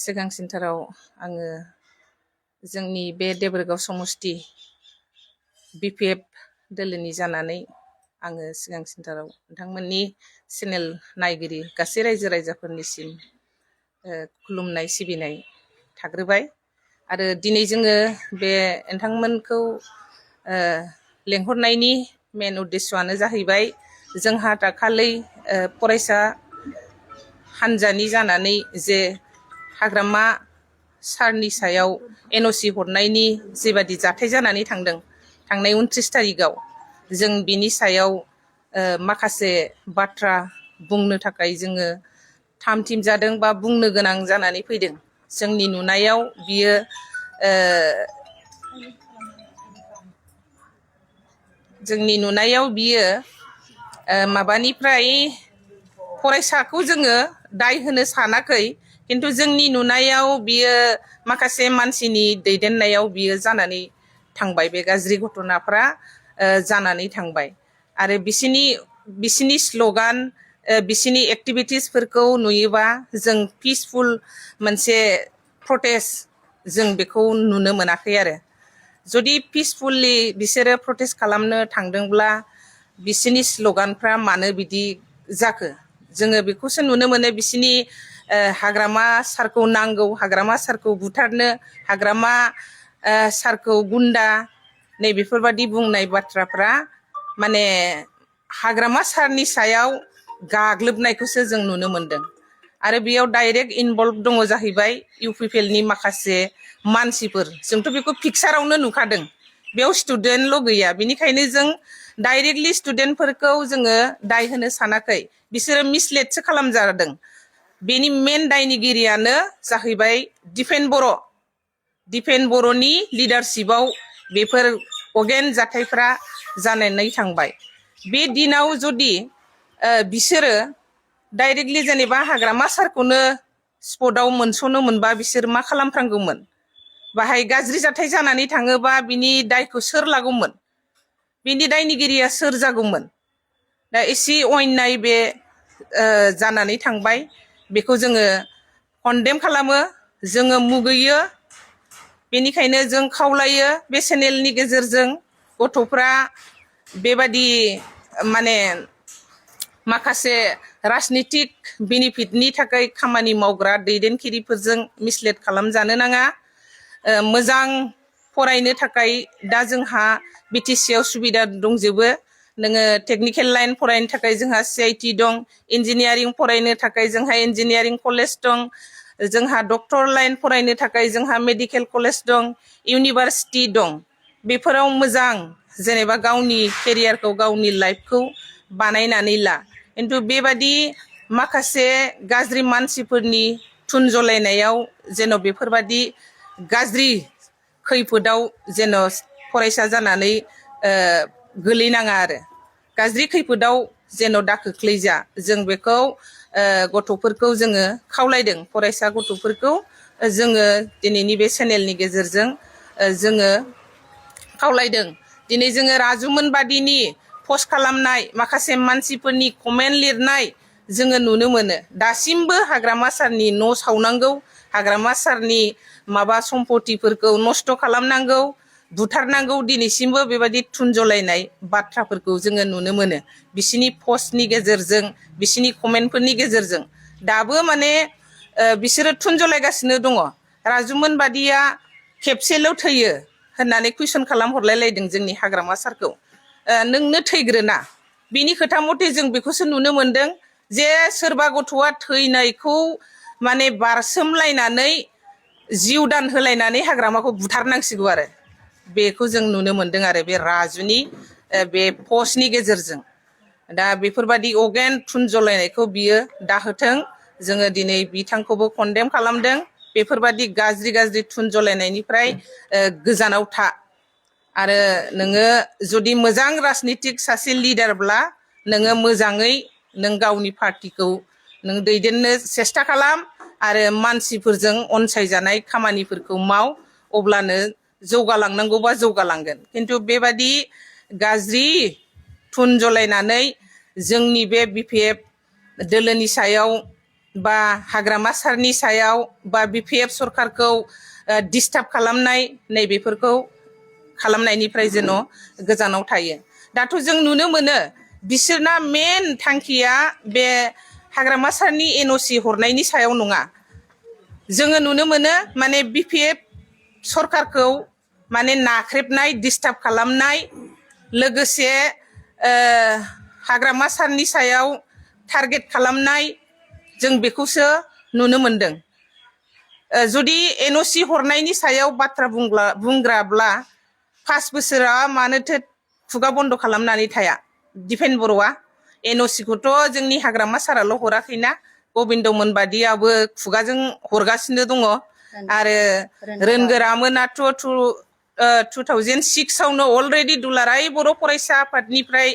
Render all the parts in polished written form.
सिगांसिनथाराव आङो जोंनि बे देबोरगाव समस्ति बिपिएफ दोलोनि जानानै आङो सिगांसिनथाराव नोंथांमोननि चेनेल नायगिरि गासै रायजो राजाफोरनिसिम खुलुमनाय सिबिनाय थाग्रोबाय आरो दिनै जोङो बे नोंथांमोनखौ लेंहरनायनि मेन उद्देश्यआनो जाहैबाय जोंहा दाखालै फरायसा हानजानि जानानै जे हाग्रामा सारनि सायाव एनअसि हरनायनि जेबादि जाथाय जानानै थांदों थांनाय 29 थारिखआव जों बिनि सायाव माखासे बाथ्रा बुंनो थाखाय जोङो थाम थिम जादों बा बुंनो गोनां जानानै फैदों। जोंनि नुनायाव बियो माबानिफ्राय फरायसाखौ जोङो दाय होनो सानाखै, किन्तु जोंनि नुनायाव बियो माखासे मानसिनि दैदेननायाव बियो जानानै थांबाय। बे गाज्रि घटनाफ्रा जानानै थांबाय आरो बिसिनि स्ल'गान बिसिनि एक्टिभिटिसफोरखौ नुयोबा जों पिसफुल मोनसे प्रटेस्ट जों बेखौ नुनो मोनाखै आरो जुदि पिसफुलि बिसोरो प्रटेस्ट खालामनो थांदोंब्ला बिसिनि स्ल'गानफ्रा मानो बिदि जाखो जोङो बेखौसो नुनो मोनो। बिसिनि हाग्रामा सारखौ नांगौ, हाग्रामा सारखौ बुथारनो, हाग्रामा सारखौ गुन्डा, नै बेफोरबादि बुंनाय बाथ्राफ्रा माने हाग्रामा सारनि सायाव गाग्लोबनायखौसो जों नुनो मोनदों आरो बेयाव डाइरेक्ट इनभल्भ दङ जाहैबाय इउपिपिएलनि माखासे मानसिफोर। जोंथ' बेखौ पिक्सारावनो नुखादों, बेयाव स्टुडेन्टल' गैया, बिनिखायनो जों डाइरेक्टलि स्टुडेन्टफोरखौ जोङो दाय होनो सानाखै, बिसोरो मिसलेडसो खालामजादों। बेनि मेन दायनिगिरियानो जाहैबाय दिपेन बर'नि लिडारशिपआव बेफोर अगेन जाथायफ्रा जानानै थांबाय। बे दिनाव जुदि बिसोरो डाइरेक्टलि जेनेबा हाग्रामा सारखौनो स्पटआव मोनस'नो मोनबा बिसोर मा खालामफ्रांगौमोन? बाहाय गाज्रि जाथाय जानानै थाङोबा बिनि दायखौ सोर लागौमोन? बिनि दायनिगिरिया सोर जागौमोन? दा एसे अयनाय बे जानानै थांबाय, बेखौ जोङो कन्डेम खालामो, जोङो मुगैयो। बेनिखायनो जों खावलायो बे चेनेलनि गेजेरजों गथ'फ्रा बेबादि माने माखासे राजनितिक बेनिफिटनि थाखाय खामानि मावग्रा दैदेनगिरिफोरजों मिसलेड खालामजानो नाङा। मोजां फरायनो थाखाय दा जोंहा बिटिसिआव सुबिदा दंजोबो। नोङो टेकनिकेल लाइन फरायनो थाखाय जोंहा CIT दं, इन्जिनियारिं फरायनो थाखाय जोंहा इन्जिनियारिं कलेज दं, जोंहा डक्टर लाइन फरायनो थाखाय जोंहा मेडिकेल कलेज दं, इउनिभार्सिटि दं। बेफोराव मोजां जेनेबा गावनि केरियारखौ, गावनि लाइफखौ बानायनानै ला। खिन्थु बेबादि माखासे गाज्रि मानसिफोरनि थुनजलायनायाव जेन' बेफोरबादि गाज्रि खैफोदाव जेन' फरायसा जानानै गोलैनाङा आरो गाज्रि खैफोदाव जेन' दा खोख्लैजा, जों बेखौ गथ'फोरखौ जोङो खावलायदों। फरायसा गथ'फोरखौ जोङो दिनैनि बे चेनेलनि गेजेरजों जोङो खावलायदों। दिनै जोङो राजुमोन बादिनि पस्ट खालामनाय माखासे मानसिफोरनि कमेन्ट लिरनाय जोङो नुनो मोनो। दासिमबो हाग्रामा सारनि न' सावनांगौ, हाग्रामा सारनि माबा सम्पतिफोरखौ नस्थ' खालामनांगौ, बुथारनांगौ, दिनैसिमबो बेबायदि थुनजलायनाय बाथ्राफोरखौ जोङो नुनो मोनो बिसिनि पस्टनि गेजेरजों, बिसिनि कमेन्टफोरनि गेजेरजों। दाबो माने बिसोरो थुनजलायगासिनो दङ। राजुमोन बादिया खेबसेल' थैयो होननानै कुइसन खालामहरलायलायदों जोंनि हाग्रामा सारखौ। नोंनो थैग्रोना, बिनि खोथा मथे जों बेखौसो नुनो मोनदों जे सोरबा गथ'आ थैनायखौ माने बारसोमलायनानै जिउ दान होलायनानै हाग्रामाखौ बुथारनांसिगौ आरो बेखौ जों नुनो मोनदों आरो बे राजुनि बे पस्टनि गेजेरजों। दा बेफोरबादि अगेन थुनजलायनायखौ बियो दाहोथों। जोङो दिनै बिथांखौबो कन्डेम खालामदों। बेफोरबादि गाज्रि थुनजलायनायनिफ्राय गोजानाव था आरो नोङो जुदि मोजां राजनितिक सासे लिडारब्ला नोङो मोजाङै नों गावनि पार्टिखौ नों दैदेननो सेस्था खालाम आरो मानसिफोरजों अनसायजानाय खामानिफोरखौ माव, अब्लानो जौगालांनांगौबा जौगालांगोन। खिन्थु बेबादि गाज्रि थुनजलायनानै जोंनि बे बिपिएफ दोलोनि सायाव बा हाग्रामा सारनि सायाव बा BPF सरकारखौ डिस्टार्ब खालामनाय नैबेफोरखौ खालामनायनिफ्राय जेन' गोजानाव थायो। दाथ' जों नुनो मोनो बिसोरना मेन थांखिया बे हाग्रामा सारनि NOC हरनायनि सायाव नङा। जोङो नुनो मोनो माने BPF सरकारखौ माने नाख्रेबनाय, डिस्टार्ब खालामनाय, लोगोसे हाग्रामा सारनि सायाव टारगेट खालामनाय जों बेखौसो नुनो मोनदों। जुदि NOC हरनायनि सायाव बाथ्रा बुंग्राब्ला 5 बोसोरा मानोथो खुगा बन्द खालामनानै थाया दिपेन बर'आ? NOC खौथ' जोंनि हाग्रामा साराल' हराखैना, गबिन्दमोन बादियाबो खुगाजों हरगासिनो दङ। आरो रोनगोरामोनाथ' 2006 आवनो अलरेडि दुलाराय बर' फरायसा आफादनिफ्राय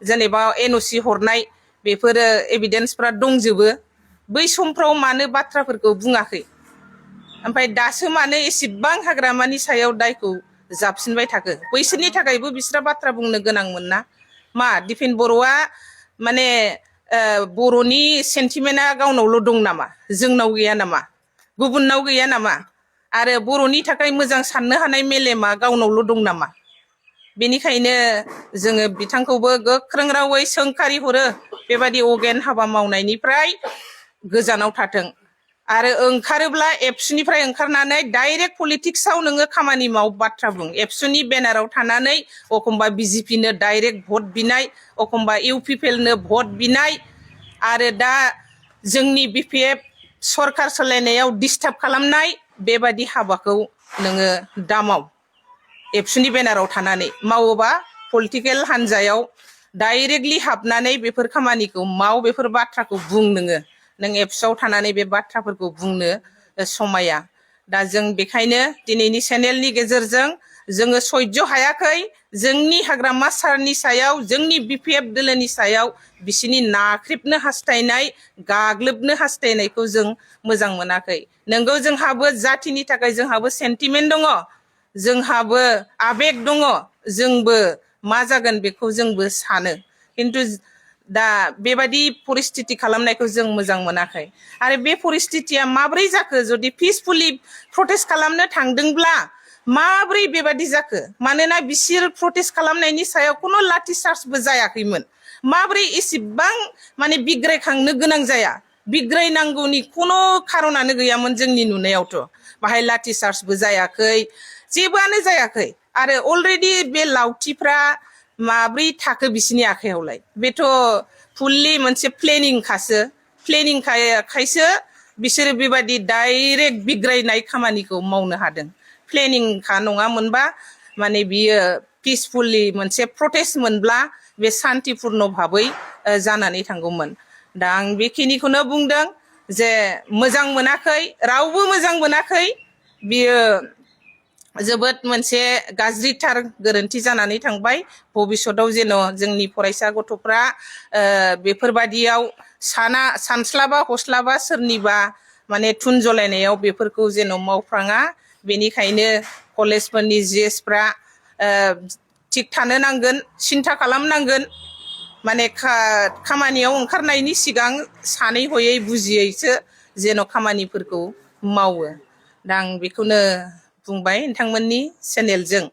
जेनेबा NOC हरनाय बेफोरो एभिडेन्सफ्रा दंजोबो। बै समफ्राव मानो बाथ्राफोरखौ बुङाखै? ओमफ्राय दासो मानो एसेबां हाग्रामानि सायाव दायखौ जाबसिनबाय थाखो? बैसोरनि थाखायबो बिस्रा बाथ्रा बुंनो गोनांमोन ना। मा दिपेन बर'आ माने बर'नि सेन्टिमेन्टआ गावनावल' दं नामा? जोंनाव गैया नामा? गुबुननाव गैया नामा? आरो बर'नि थाखाय मोजां साननो हानाय मेलेमा गावनावल' दं नामा? बेनिखायनो जोङो बिथांखौबो गोख्रों रावै सोंखारि हरो बेबायदि अगेन हाबा मावनायनिफ्राय गोजानाव थाथों। आरो ओंखारोब्ला एबसुनिफ्राय ओंखारनानै डाइरेक्ट पलिटिक्सआव नोङो खामानि माव, बाथ्रा बुं। एबसुनि बेनाराव थानानै एखमबा BJP नो डाइरेक्ट भट बिनाय, एखमबा UPPL नो भट बिनाय, आरो दा जोंनि BPF सरकार सोलायनायाव डिस्टार्ब खालामनाय, बेबादि हाबाखौ नोङो दामाव। एबसुनि बेनाराव थानानै मावोबा पलिटिकेल हान्जायाव डाइरेक्टलि हाबनानै बेफोर खामानिखौ माव, बेफोर बाथ्राखौ बुं। नों एबसुआव थानानै बे बाथ्राफोरखौ बुंनो समाया। दा जों बेखायनो दिनैनि चेनेलनि गेजेरजों जोङो सह्य हायाखै जोंनि हाग्रामा सारनि सायाव, जोंनि BPF दोलोनि सायाव बिसिनि नाख्रेबनो हास्थायनाय, गाग्लोबनो हास्थायनायखौ जों मोजां मोनाखै। नोंगौ जोंहाबो जाथिनि थाखाय जोंहाबो सेन्टिमेन्ट दङ, जोंहाबो आबेग दङ, जोंबो मा जागोन बेखौ जोंबो सानो। खिन्थु दा बेबादि परिस्थिति खालामनायखौ जों मोजां मोनाखै। आरो बे परिस्थितिया माब्रै जाखो? जुदि पिसफुलि प्रटेस्ट खालामनो थांदोंब्ला माब्रै बेबादि जाखो? मानोना बिसोर प्रटेस्ट खालामनायनि सायाव खुनु लाठि चार्जबो जायाखैमोन। माब्रै एसेबां माने बिग्रायखांनो गोनां जाया? बिग्रायनांगौनि खुनु खारनानो गैयामोन जोंनि नुनायावथ'। बाहाय लाठि चार्जबो जायाखै, जेबोआनो जायाखै। आरो अलरेडि बे लावथिफ्रा माब्रै थाखो बिसिनि आखायावलाय? बेथ' फुल्लि मोनसे प्लेनिंखासो। प्लेनिंखायसो बिसोरो बेबादि डाइरेक्ट बिग्रायनाय खामानिखौ मावनो हादों। प्लेनिंखा नङामोनबा माने बियो पिसफुलि मोनसे प्रटेस्ट मोनब्ला बे शान्तिपुर्ण भाबै जानानै थांगौमोन। दा आं बेखिनिखौनो बुंदों जे मोजां मोनाखै, रावबो मोजां मोनाखै। बियो जोबोद मोनसे गाज्रिथार गोरोन्थि जानानै थांबाय। भबिष्यताव जेन' जोंनि फरायसा गथ'फ्रा बेफोरबादियाव सानस्लाबा हस्लाबा सोरनिबा माने थुनजलायनायाव बेफोरखौ जेन' मावफ्राङा। बेनिखायनो कलेजफोरनि GSफ्रा थिग थानो नांगोन, सिन्था खालामनांगोन। माने खामानियाव ओंखारनायनि सिगां सानै हयै बुजियैसो जेन' खामानिफोरखौ मावो। दा आं बेखौनो बुंबाय नोंथांमोननि चेनेलजों।